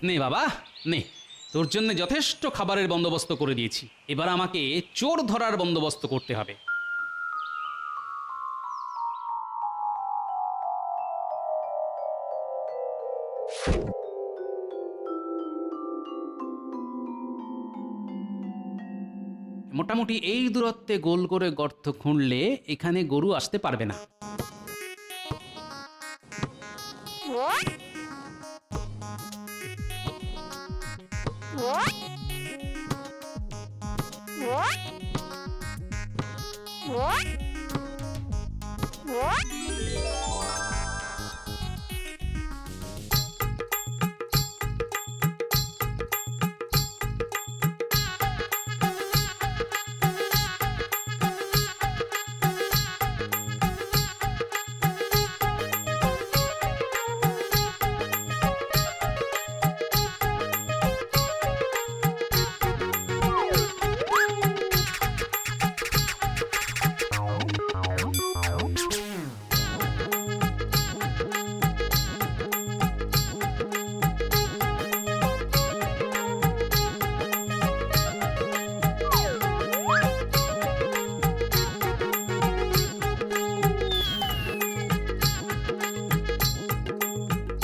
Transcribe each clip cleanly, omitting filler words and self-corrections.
নে বাবা নে, তোর জন্য যথেষ্ট খাবারের বন্দোবস্ত করে দিয়েছি। এবার আমাকে চোর ধরার বন্দোবস্ত করতে হবে। মোটামুটি এই দূরত্বে গোল করে গর্ত খুঁড়লে এখানে গরু আসতে পারবে না।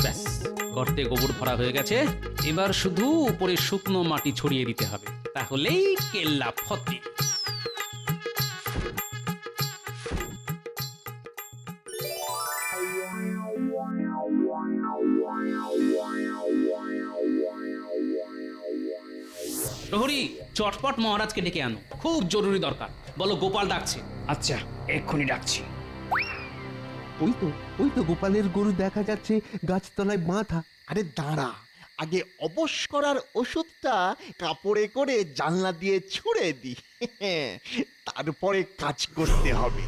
ব্যাস, গর্তে গোবর ভরা হয়ে গেছে। এবার শুধু উপরে শুকনো মাটি ছড়িয়ে দিতে হবে, তাহলেই কেল্লা ফতে। প্রহরী, চটপট মহারাজকে ডেকে আনো, খুব জরুরি দরকার। বলো গোপাল ডাকছে। আচ্ছা, এক্ষুনি ডাকছি। ওই তো গোপালের গরু দেখা যাচ্ছে গাছতলায় বাঁধা। আরে দাঁড়া, আগে অবশ করার ওষুধটা কাপড়ে করে জানলা দিয়ে ছুঁড়ে দি, তারপরে কাজ করতে হবে।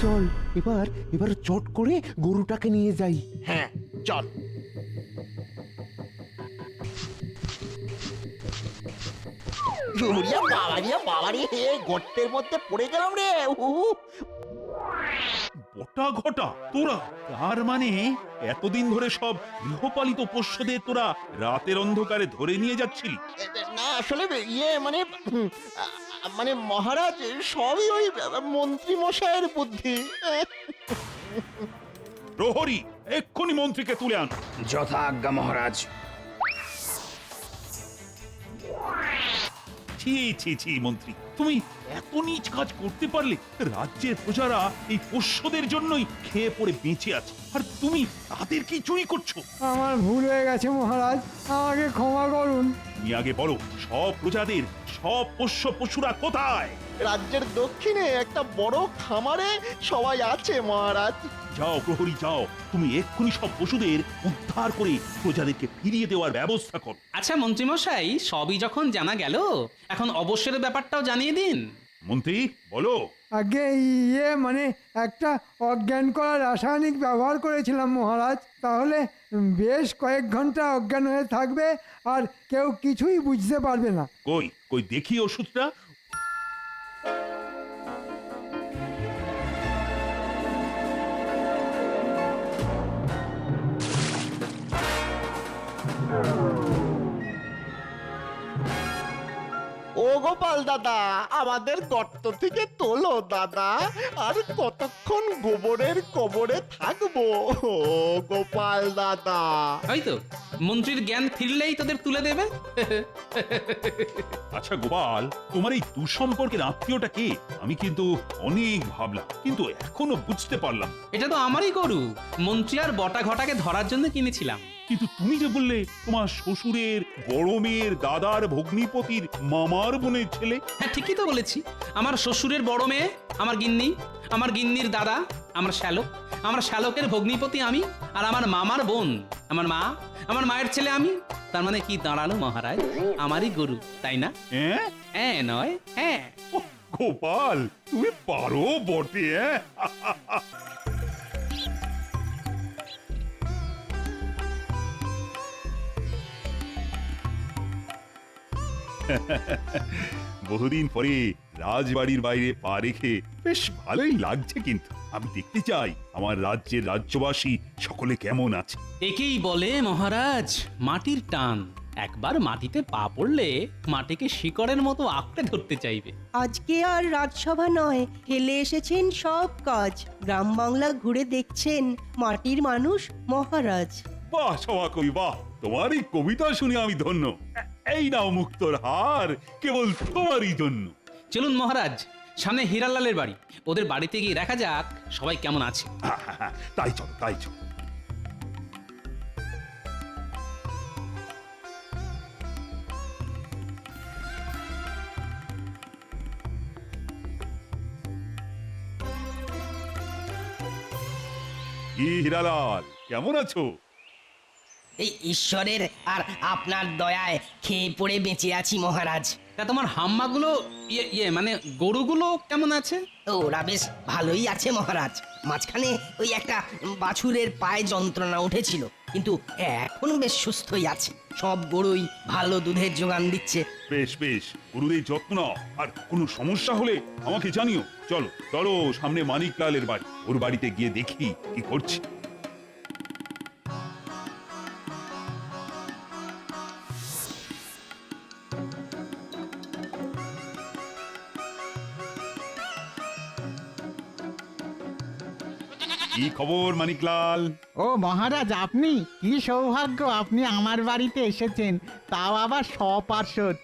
চল এবার চট করে গরুটাকে নিয়ে যাই। হ্যাঁ চল। বাবারি গর্তের মধ্যে পড়ে গেলাম রে। বটা ঘটা তোরা, তার মানে এতদিন ধরে সব গৃহপালিত পোষ্যদের তোরা রাতের অন্ধকারে ধরে নিয়ে যাচ্ছিলি? না আসলে মানে মানে মহারাজ, সবই ওই মন্ত্রী মশাইয়ের বুদ্ধি। প্রহরী, এক্ষুনি মন্ত্রীকে তুলে আন। যথা আজ্ঞা মহারাজ। ছি ছি ছি মন্ত্রী, তুমি এত নীচ কাজ করতে পারলে? রাজ্যের প্রজারা এই পোষ্যদের জন্যই খেয়ে পড়ে বেঁচে আছে, আর তুমি তাদের কি চুরি করছো? আমার ভুল হয়ে গেছে মহারাজ, আমাকে ক্ষমা করুন। তুমি আগে বলো, সব প্রজাদের সব পোষ্য পশুরা কোথায়? রাজ্যের দক্ষিণে একটা বড় খামারে সবাই আছে মহারাজ। যাও প্রহরী যাও, তুমি এক্ষুনি সব পশুদের উদ্ধার করে প্রজাদেরকে ফিরিয়ে দেওয়ার ব্যবস্থা করো। আচ্ছা মন্ত্রীমশাই, সবই যখন জানা গেল, এখন অবশ্যের ব্যাপারটাও জানিয়ে দিন। মন্ত্রী বলো। আগে মানে একটা অজ্ঞান করা রাসায়নিক ব্যবহার করেছিলাম মহারাজ, তাহলে বেশ কয়েক ঘন্টা অজ্ঞান হয়ে থাকবে আর কেউ কিছুই বুঝতে পারবে না। কই কই দেখি ওষুধটা। ও গোপাল দাদা, আমাদের গর্ত থেকে তোলো দাদা, আর কতক্ষণ গোবরের কবরে থাকবো? ও গোপাল দাদা। ওই তো, মন্ত্রীর জ্ঞান ফিরলেই তোদের তুলে দেবে। আচ্ছা গোপাল, তোমার এই দুঃসম্পর্কের আত্মীয়টা কে? আমি কিন্তু অনেক ভাবলাম, কিন্তু এখনো বুঝতে পারলাম। এটা তো আমারই গরু, মন্ত্রী আর বটা ঘটাকে ধরার জন্য কিনেছিলাম। কিন্তু তুমি যে বললে তোমার শ্বশুরের বড় মেয়ের দাদার ভগ্নিপতির মামার বোনের ছেলে। হ্যাঁ ঠিকই তো বলেছি, আমার শ্বশুরের বড় মেয়ে আমার গিন্নি, আমার গিন্নির দাদা আমার শ্যালক, আমার শ্যালকের ভগ্নিপতি আমি, আর আমার মামার বোন আমার মা, আমার মায়ের ছেলে আমি। তার মানে কি দাঁড়ালো মহারাজ, আমারই গরু, তাই না? হ্যাঁ হ্যাঁ নয় হ্যাঁ। গোপাল, তুমি পারো বটে। বহুদিন পরে রাজবাড়ির বাইরে পা রেখে বেশ ভালোই লাগছে, কিন্তু আমি দেখতে চাই আমার রাজ্যের রাজ্যবাসী সকলে কেমন আছে। একেই বলে মহারাজ মাটির টান। একবার মাটিতে পা পড়লে মাটিকে শিকড়ের মতো আঁকড়ে ধরতে চাইবে। আজকে আর রাজসভা নয়, ফেলে এসেছেন সব কাজ। গ্রাম বাংলা ঘুরে দেখছেন মাটির মানুষ মহারাজ। বাহ সভাকবি বাহ, তোমার এই কবিতা শুনে আমি ধন্য। এই নাও মুক্তোর হার, কেবল তোমারই জন্য। চলুন মহারাজ, সামনে হীরালালের বাড়ি, ওদের বাড়িতে গিয়ে দেখা যাক সবাই কেমন আছে। তাই চলো, তাই চলো। কি হীরালাল, কেমন আছো? এই ঈশ্বরের আর আপনার দয়ায় খেয়ে পড়ে বেঁচে আছি মহারাজ। তা তোমার হাম্মাগুলো মানে গরুগুলো কেমন আছে? ওরা বেশ ভালোই আছে মহারাজ। মাঝখানে ওই একটা বাছুরের পায়ে যন্ত্রণা উঠেছিল, কিন্তু এখন বেশ সুস্থই আছে। সব গরুই ভালো দুধের যোগান দিচ্ছে। বেশ বেশ, গুরুদের যত্ন নাও, আর কোনো সমস্যা হলে আমাকে জানিও। চলো চলো, সামনে মানিকলালের বাড়ি, ওর বাড়িতে গিয়ে দেখি কি করছে। কি খবর মানিকলাল? ও মহারাজ, আপনি কি সৌভাগ্য, আপনি আমার বাড়িতে এসেছেন, তাও আবার সপার্শ্বদ।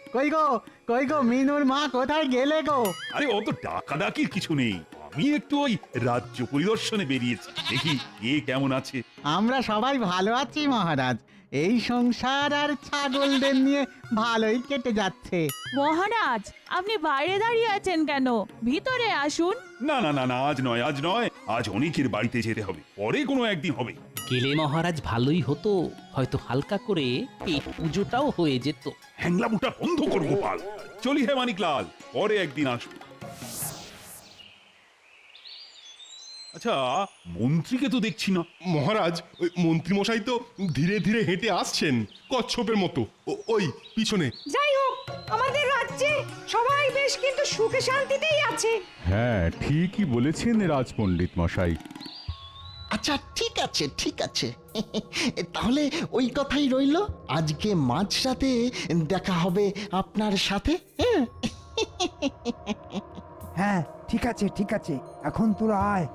কই গো মিনুর মা কোথায় গেলে গো? আরে অত ডাকাডাকির কিছু নেই, আমি একটু ওই রাজ্য পরিদর্শনে বেরিয়েছি, দেখি কে কেমন আছে। আমরা সবাই ভালো আছি মহারাজ, এই সংসার আর ছাগলদের নিয়ে ভালোই কেটে যাচ্ছে। মহারাজ, আপনি বাইরে দাঁড়িয়ে আছেন কেন? ভিতরে আসুন। না না না না, আজ নয়, আজ নয়, আজ অনেকের বাড়িতে যেতে হবে, পরে কোনো একদিন হবে। গেলে মহারাজ ভালোই হতো, হয়তো হালকা করে পেট পুজোটাও হয়ে যেত। হ্যাংলামুটা বন্ধ কর গোপাল, চলি হে মানিকলাল, পরে একদিন আসবো। আচ্ছা, মন্ত্রীকে তো দেখছি না। মহারাজ, ওই মন্ত্রী মশাই তো ধীরে ধীরে হেঁটে আসছেন কচ্ছপের মতো, ওই পিছনে। যাই হোক, আমাদের রাজ্যে সবাই বেশ কিন্তু সুখে শান্তিতেই আছে। হ্যাঁ, ঠিকই বলেছেন রাজপণ্ডিত মশাই। আচ্ছা ঠিক আছে, ঠিক আছে। তাহলে ওই কথাই রইল, আজকে মাঝরাতে দেখা হবে আপনার সাথে। হ্যাঁ ঠিক আছে ঠিক আছে, এখন তোরা আয়।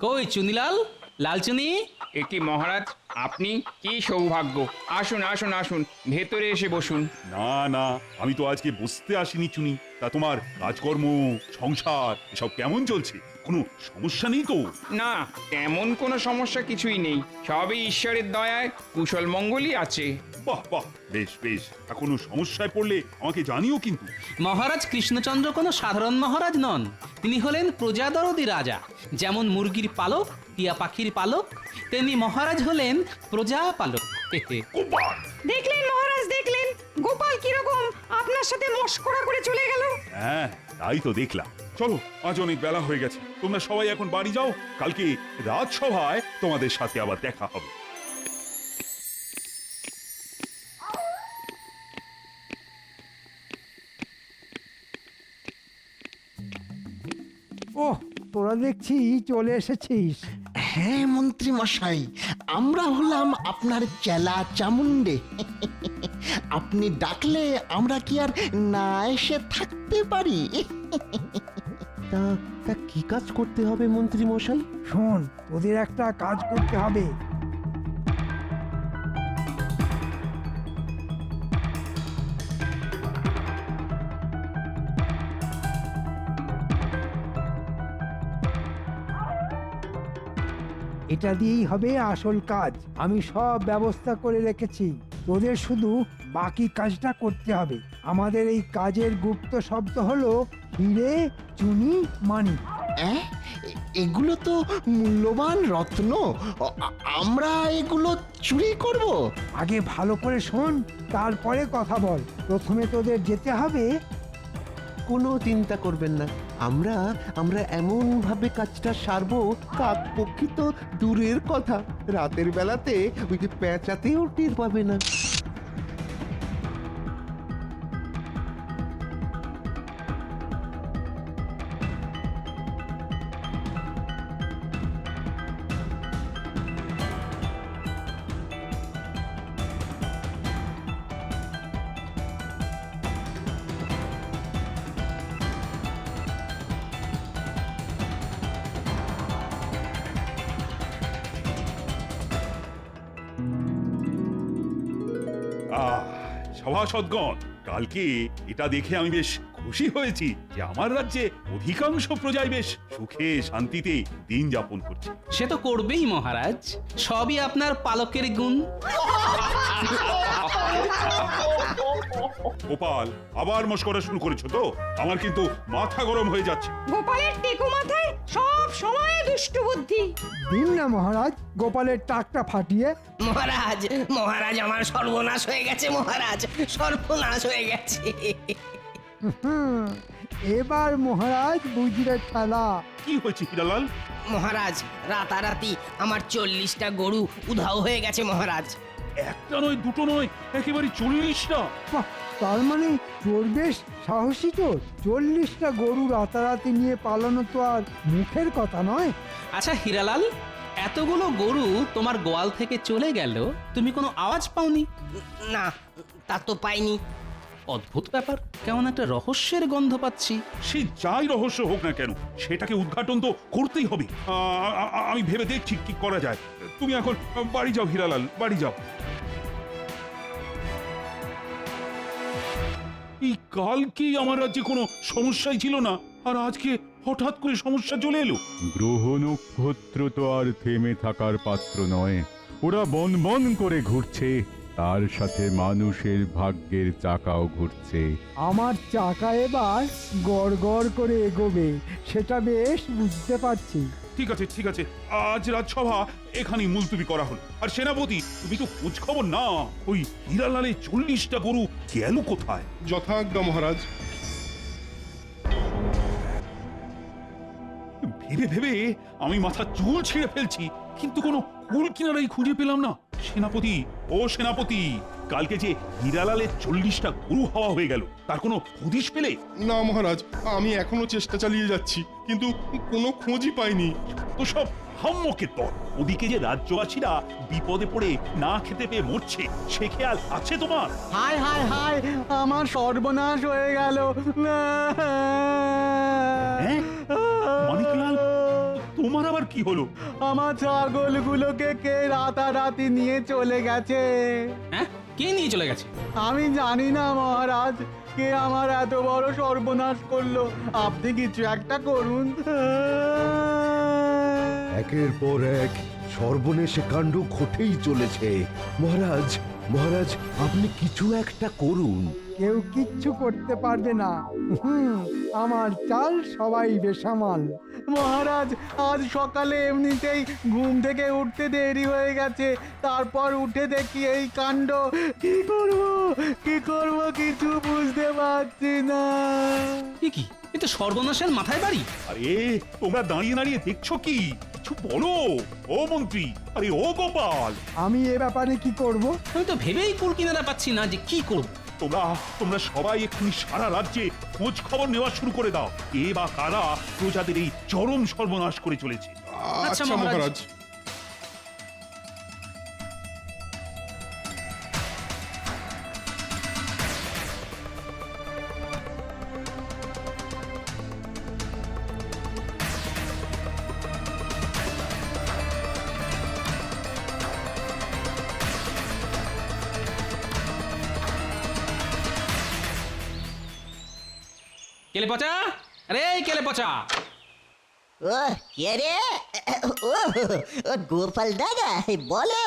কই চুনিলাল, লালচুনি? একি মহারাজ, আপনি কি সৌভাগ্য! আসুন আসুন আসুন, ভেতরে এসে বসুন। না না, আমি তো আজকে বসতে আসিনি চুনি। তা তোমার কাজকর্ম, সংসার এসব কেমন চলছে? কোনো সমস্যা নেই তো? না, তেমন কোনো সমস্যা কিছুই নেই, সবই ঈশ্বরের দয়ায় কুশল মঙ্গলই আছে। বাহ বাহ, বেশ বেশ, কোনো সমস্যায় পড়লে আমাকে জানিও কিন্তু। মহারাজ কৃষ্ণচন্দ্র কোনো সাধারণ মহারাজ নন, তিনি হলেন প্রজাদরদি রাজা। যেমন মুরগির পালক, টিয়া পাখির পালক, তেমনি মহারাজ হলেন প্রজা পালক। দেখলেন মহারাজ, দেখলেন গোপাল কিরকম আপনার সাথে মশকরা করে চলে গেল। হ্যাঁ, তাই তো দেখলাম। চলো, আজ অনেক বেলা হয়ে গেছে, তোমরা সবাই এখন বাড়ি যাও, কালকে রাজসভায় তোমাদের সাথে আবার দেখা হবে। ওহ, তোরা দেখছি চলে এসেছিস। হ্যাঁ মন্ত্রী মশাই, আমরা হলাম আপনার চেলা চামুন্ডে। আপনি ডাকলে আমরা কি আর না এসে থাকতে পারি? তা তা কি কাজ করতে হবে মন্ত্রী মশাই? শোন, তোদের একটা কাজ করতে হবে। এটা দিয়েই হবে আসল কাজ। আমি সব ব্যবস্থা করে রেখেছি, তোদের শুধু বাকি কাজটা করতে হবে। আমাদের এই কাজের গুপ্ত শব্দ হলো হিরে, চুনি, মানি। এগুলো তো মূল্যবান রত্ন। আমরা এগুলো চুরি করব? আগে ভালো করে শোন, তারপরে কথা বল। প্রথমে তোদের যেতে হবে। কোনো চিন্তা করবেন না, আমরা আমরা এমন ভাবে কাজটা সারবো, কাক পক্ষী তো দূরের কথা, রাতের বেলাতে ওই যে পেঁচাতেও টের পাবে না। সভাসদগণ, কালকে এটা দেখে আমি বেশ খুশি হয়েছি যে আমার রাজ্যে অধিকাংশ প্রজাই বেশ সুখে শান্তিতে দিন যাপন করছে। সে তো করবেই মহারাজ, সবই আপনার পালকের গুণ। গোপাল, আবার মস্করা শুরু করেছো তো? আমার কিন্তু মাথা গরম হয়ে যাচ্ছে। গোপালের টেকো মাথায় সব সময় দুষ্টু বুদ্ধি। দিন না মহারাজ গোপালের টাকটা ফাটিয়ে। মহারাজ, মহারাজ আমার সর্বনাশ হয়ে গেছে, মহারাজ সর্বনাশ হয়ে গেছে। হুম, এবার মহারাজ বুঝলে ঠেলা। কি হয়েছে হিরালাল? মহারাজ, রাতারাতি আমার 40টা গরু উধাও হয়ে গেছে মহারাজ। একটা নয়, দুটো নয়, একেবারে 40টা। বাহ, তার মানে চোর বেশ সাহসী চোর। 40টা গরু রাতারাতি নিয়ে পালানো তো আর মুখের কথা নয়। আচ্ছা হীরালাল, এতগুলো গরু তোমার গোয়াল থেকে চলে গেল, তুমি কোনো আওয়াজ পাওনি? না, তা তো পাইনি। অদ্ভুত ব্যাপার, কেমন একটা রহস্যের গন্ধ পাচ্ছি। সে যাই রহস্য হোক না কেন, সেটাকে উদ্ঘাটন তো করতেই হবে। আমি ভেবে দেখছি কি করা যায়। তুমি এখন বাড়ি যাও হিরালাল, বাড়ি যাও। এই কালকেই আমার রাজ্যে কোনো সমস্যাই ছিল না, আর আজকে হঠাৎ করে সমস্যা চলে এলো। গ্রহ নক্ষত্র তো আর থেমে থাকার পাত্র নয়, ওরা বন বন করে ঘুরছে, তার সাথে মানুষের ভাগ্যের চাকাও ঘুরছে। আমার চাকা এবার গড় গড় করে এগোবে, সেটা বেশ বুঝতে পারছি। ঠিক আছে, ঠিক আছে, আজ রাজসভা এখানেই মুলতুবি করা হলো। আর সেনাপতি, তুমি তো খোঁজ খবর না, ওই হিরালালের 40টা গরু গেল কোথায়? যথাজ্ঞা মহারাজ। ভেবে ভেবে আমি মাথা চুল ছিঁড়ে ফেলছি, কিন্তু কোনো কুল কিনারাই খুঁজে পেলাম না। সেনাপতি, ও সেনাপতি, কালকে যে হিরালালের 40টা গরু হাওয়া হয়ে গেল, তার কোনো হদিশ পেলে? না মহারাজ, আমি এখনো চেষ্টা চালিয়ে যাচ্ছি, কিন্তু কোনো খোঁজই পাইনি। তো সব হাম্মকের দল। ওদিকে যে রাজ্যবাসীরা বিপদে পড়ে না খেতে পেয়ে মরছে, সে খেয়াল আছে তোমার? হায় হায় হায়, আমার সর্বনাশ হয়ে গেল। হ্যাঁ? মানিকলাল, তোমার আবার কি হলো? আমার ছাগলগুলোকে কে রাতারাতি নিয়ে চলে গেছে। হ্যাঁ, কে নিয়ে চলে গেছে? আমি জানি না মহারাজ, কে আমার এত বড় সর্বনাশ করলো। আপনি কিছু একটা করুন। একের পর এক সর্বনেশে কাণ্ড ঘটেই চলেছে। মহারাজ, মহারাজ, আপনি কিছু একটা করুন। কেউ কিচ্ছু করতে পারবে না। আমার চাল সবাই বেসামাল। মহারাজ, আজ সকালে এমনিতেই ঘুম থেকে উঠতে দেরি হয়ে গেছে, তারপর উঠে দেখি এই কাণ্ড। কি করব, কি করব, কিছু বুঝতে পারছি না। কি এ তো সর্বনাশের মাথায় বাড়ি। আরে তোমরা দাঁড়িয়ে দাঁড়িয়ে দেখছো কি? কিছু বলো। ও মন্ত্রী, আরে ও গোপাল, আমি এ ব্যাপারে কি করব? আমি তো ভেবেই কুল কিনারা পাচ্ছি না যে কি করব। তোমরা সবাই এক্ষুনি সারা রাজ্যে খোঁজ খবর নেওয়া শুরু করে দাও। কে বা কারা প্রজাদের এই চরম সর্বনাশ করে চলেছে। আচ্ছা মহারাজ। কেলে পচা, আরে কেলে পচা। ও কে রে? ও গোপাল দাদা, বলো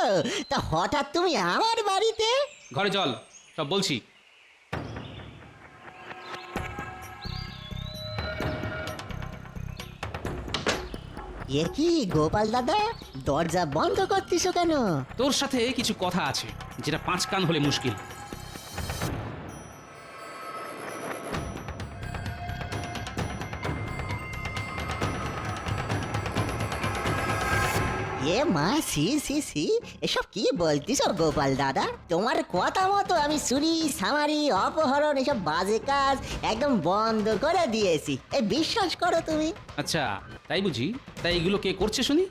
তা হঠাৎ তুমি আমার বাড়িতে? ঘরে চল, সব বলছি। এ কি গোপাল দাদা, দরজা বন্ধ করতিস কেন? তোর সাথে কিছু কথা আছে, যেটা 5 কান হলে মুশকিল। এ মা, সি সি সি, এসব কি বলতিস গোপাল দাদা? তোমার কথা মতো আমি চুরি, সামারি, অপহরণ এসব বাজে কাজ একদম বন্ধ করে দিয়েছি। এই বিশ্বাস করো তুমি। আচ্ছা, তাই বুঝি? তাই এগুলো কে করছে শুনি?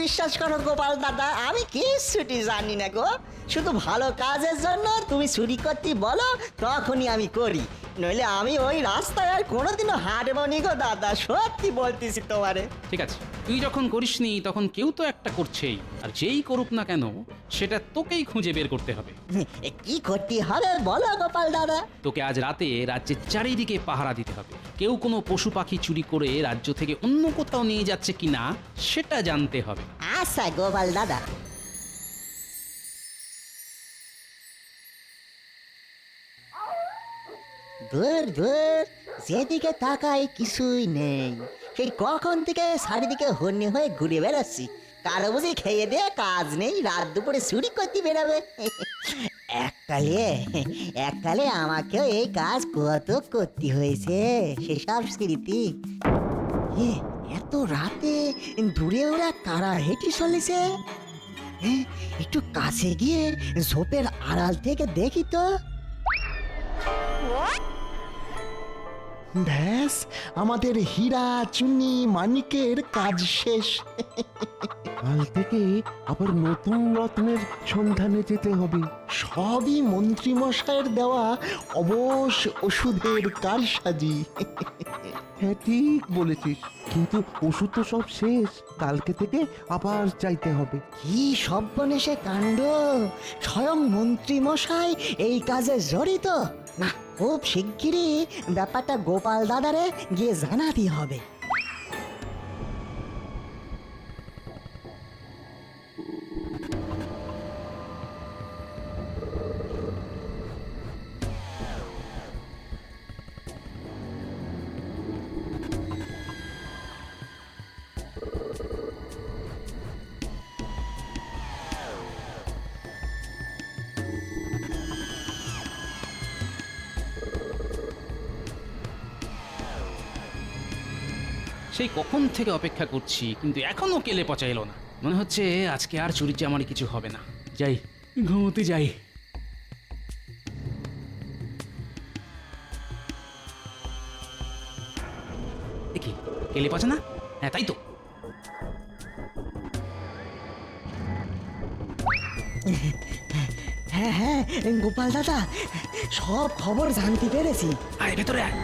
বিশ্বাস করো গোপাল দাদা, আমি কিছুটি জানি না গো। শুধু ভালো কাজের জন্য তুমি চুরি করতে বলো, তখনই আমি করি। নইলে আমি ওই রাস্তায় আর কোনোদিনও হাঁটবো নি গো দাদা, সত্যি বলতেছি তোমারে। ঠিক আছে, তুই যখন করিসনি তখন কেউ তো একটা করছেই, আর যেই করুক না কেন সেটা তোকেই খুঁজে বের করতে হবে। কি করতে হবে বলো গোপাল দাদা? তোকে আজ রাতে রাজ্যের চারিদিকে পাহারা দিতে হবে। কেউ কোনো পশু পাখি চুরি করে রাজ্য থেকে অন্য কোথাও নিয়ে যাচ্ছে কিনা সেটা জানতে হবে। আচ্ছা গোপাল দাদা। ধুর ধুর, যেদিকে তাকাই কিছুই নেই। সেই কখন থেকে চারিদিকে হন্যে হয়ে ঘুরে বেড়াচ্ছি। কারো বুঝি খেয়ে দিয়ে কাজ নেই, রাত দুপুরে চুরি করতে বেরাবে। এককালে আমাকেও এই কাজ কত করতে হয়েছে, সেসব স্মৃতি। এত রাতে দূরে ওরা কারা হেঁটে চলেছে? একটু কাছে গিয়ে ঝোপের আড়াল থেকে দেখি তো। ব্যাস, আমাদের হীরা চুনি মানিকের কাজ শেষ। কাল থেকে আবার নতুন রত্নের সন্ধানে যেতে হবে। সবই মন্ত্রী মশাইয়ের দেওয়া অবশ ওষুধের কারসাজি। হ্যাঁ, ঠিক বলেছিস, কিন্তু ওষুধ তো সব শেষ। কালকে থেকে আবার চাইতে হবে। কি সর্বনেশে কাণ্ড! স্বয়ং মন্ত্রী মশাই এই কাজে জড়িত। না, খুব শিগগিরই ব্যাপারটা গোপাল দাদারে গিয়ে জানাতে হবে। সেই কখন থেকে অপেক্ষা করছি, কিন্তু এখনো কেলে পচা এলো না। মনে হচ্ছে আজকে আর চুরি চামারি কিছু হবে না। যাই, ঘুমোতে যাই। দেখি কেলে পচা না? হ্যাঁ, তাই তো। হ্যাঁ হ্যাঁ গোপাল দাদা, সব খবর জানতে পেরেছি। আয় ভেতরে আয়।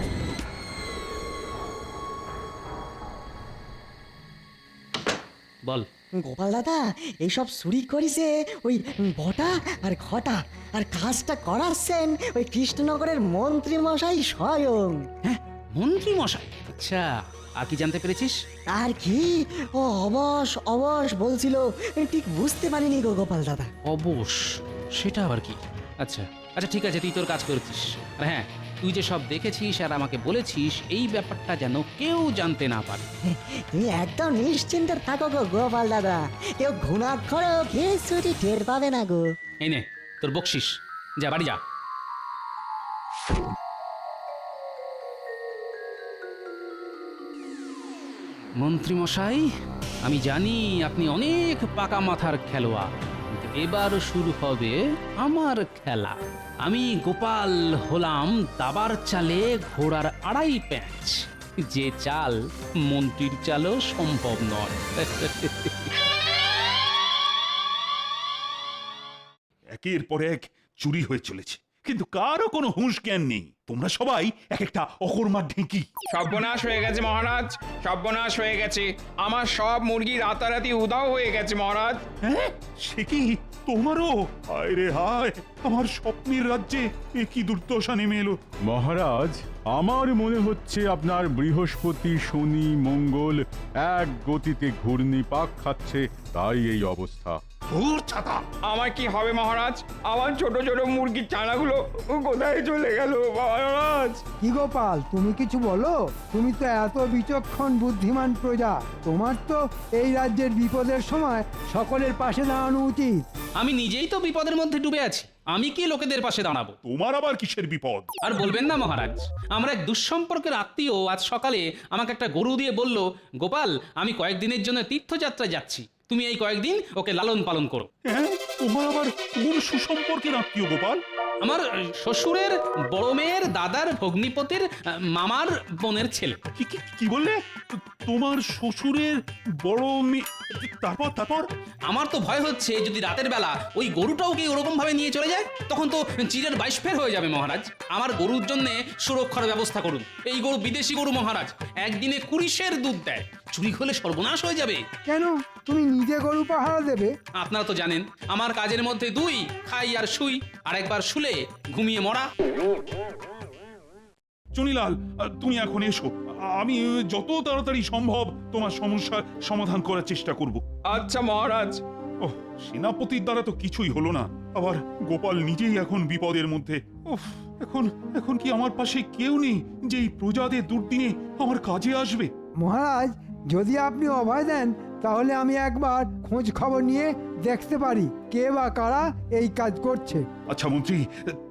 বল গোপাল দাদা, এইসব চুরি করেছে ওই বটা আর ঘটা, আর কাজটা করাচ্ছেন ওই কৃষ্ণনগরের মন্ত্রী মশাই স্বয়ং। হ্যাঁ, মন্ত্রী মশাই? আচ্ছা, আর কি জানতে পেরেছিস? আর কি, ও অবশ অবশ বলছিল, ঠিক বুঝতে পারিনি গো গোপাল দাদা। অবশ? সেটা আবার কি? আচ্ছা আচ্ছা, ঠিক আছে, তুই তোর কাজ করেছিস। আর হ্যাঁ, তুই যে সব দেখেছিস আর আমাকে বলেছিস, এই ব্যাপারটা যেন কেউ জানতে না পারে। তুমি একদম নিশ্চিন্তে থাকো গো গোপাল দাদা, কেউ ঘুণাক্ষরেও কিছুটি টের পাবে না গো। এই নে তোর বকশিস, যা বাড়ি যা। মন্ত্রী মশাই, আমি জানি আপনি অনেক পাকা মাথার খেলোয়াড়, কিন্তু এবার শুরু হবে আমার খেলা। আমি গোপাল হলাম দাবার চালে ঘোড়ার 2.5 প্যাঁচ, যে চাল মন্ত্রীর চালও সম্ভব নয়। একের পর এক চুরি হয়ে চলেছে, কিন্তু কারো কোনো হুঁশ জ্ঞান নেই। তোমরা সবাই এক একটা অকর্মা ঢেঁকি। সর্বনাশ হয়ে গেছে মহারাজ, সর্বনাশ হয়ে গেছে। আমার সব মুরগি রাতারাতি উধাও হয়ে গেছে মহারাজ। হ্যাঁ, সে কি তোমারও? হায় রে হায়, আমার স্বপ্নের রাজ্যে এ কি দুর্দশা নেমে এলো। মহারাজ, আমার মনে হচ্ছে আপনার বৃহস্পতি, শনি, মঙ্গল এক গতিতে ঘূর্ণিপাক খাচ্ছে, তাই এই অবস্থা। ধুর ছাতা। আমার কি হবে মহারাজ? আমার ছোট ছোট মুরগির চানাগুলো কোথায় চলে গেল মহারাজ? কি গোপাল, তুমি কিছু বলো? তুমি তো এত বিচক্ষণ বুদ্ধিমান প্রজা, তোমার তো এই রাজ্যের বিপদের সময় সকলের পাশে দাঁড়ানো উচিত। আমি নিজেই তো বিপদের মধ্যে ডুবে আছি, আমি কি লোকেদের পাশে দাঁড়াবো? তোমার আবার কিসের বিপদ? আর বলবেন না মহারাজ, আমরা এক দুঃসম্পর্কের আত্মীয় আজ সকালে আমাকে একটা গরু দিয়ে বলল, গোপাল আমি কয়েকদিনের জন্য তীর্থযাত্রা যাচ্ছি, তুমি এই কয়েকদিন ওকে লালন পালন করো। হ্যাঁ, তোমার আবার কোন সুসম্পর্কের আত্মীয় গোপাল? আমার শ্বশুরের বড় মেয়ের দাদার ভগ্নিপতির মামার বোনের ছেলে। কি বললে? তোমার শ্বশুরের বড় মেয়ে? তারপর তারপর আমার তো ভয় হচ্ছে যদি রাতের বেলা ওই গরুটাও কি ওরকম ভাবে নিয়ে চলে যায়, তখন তো চিরের 22 ফের হয়ে যাবে মহারাজ। আমার গরুর জন্য সুরক্ষার ব্যবস্থা করুন। এই গরু বিদেশি গরু মহারাজ, একদিনে 20 সের দুধ দেয়, চুরি হলে সর্বনাশ হয়ে যাবে। কেন, তুমি নিজে গরু পাহারা দেবে? আপনারা তো জানেন আমার কাজের মধ্যে দুই, খাই আর শুই, আর একবার শুলে ঘুমিয়ে মরা। চুনিলাল, তুমি এখন এসো, আমি যত তাড়াতাড়ি সম্ভব তোমার সমস্যার সমাধান করার চেষ্টা করব। আচ্ছা মহারাজ। ওহ, সেনাপতির দ্বারা তো কিছুই হলো না, আবার গোপাল নিজেই এখন বিপদের মধ্যে। উফ, এখন এখন কি আমার পাশে কেউ নেই যে এই প্রজাদের দুর্দিনে আমার কাজে আসবে? মহারাজ, যদি আপনি অভয় দেন তাহলে আমি একবার খোঁজ খবর নিয়ে দেখতে পারি কে বা কারা এই কাজ করছে। আচ্ছা মন্ত্রী,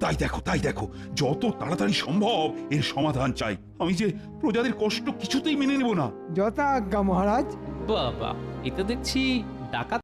তাই দেখো যত তাড়াতাড়ি সম্ভব এর সমাধান চাই। আমি যে প্রজাদের কষ্ট কিছুতেই মেনে নেব না। যথা আজ্ঞা মহারাজ। বাবা, এটা দেখছি ডাকাত